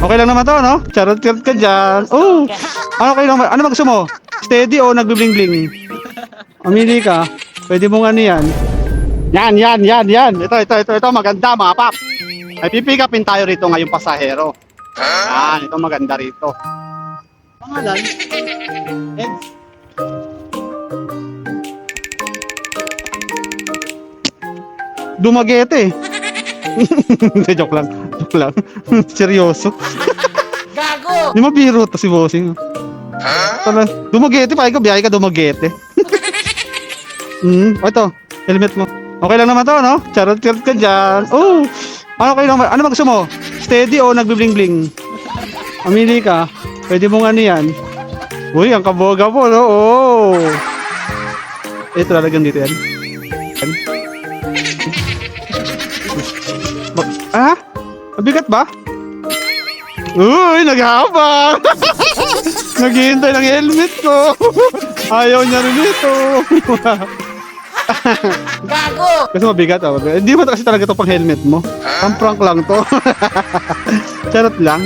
Okay lang naman to, no? Charot ka dyan. Oh! Ano kayo lang? Ano gusto mo? Steady o nagbibling-bling? Amili ka. Pwede mong ano yan. Yan. Ito. Maganda, mga pap. Ay, pipick upin tayo rito ngayong pasahero. Yan, ito maganda rito. Pangalan? Eds. Dumaguete. Joke lang. Seryoso. Gago! Di mabiro to si Bossing. Dumaguete pa ikaw, biyahe ka Dumaguete. O ito, helmet mo. Okay lang naman to, no? Charot ka dyan. Oh! Ano kayo lang? Ano gusto mo? Steady o nagbibling-bling? Amili ka. Pwede mong ano yan. Uy, ang kaboga po, no? Oh! Ito lalagyan dito yan. Ah? Mabigat ba? Uy, naghabang! Naghihintay ng helmet ko. Ayaw niya rin ito. Gago! Kasi mabigat ako. Hindi mo kasi talaga ito pang helmet mo. Pang prank lang to. Charot lang.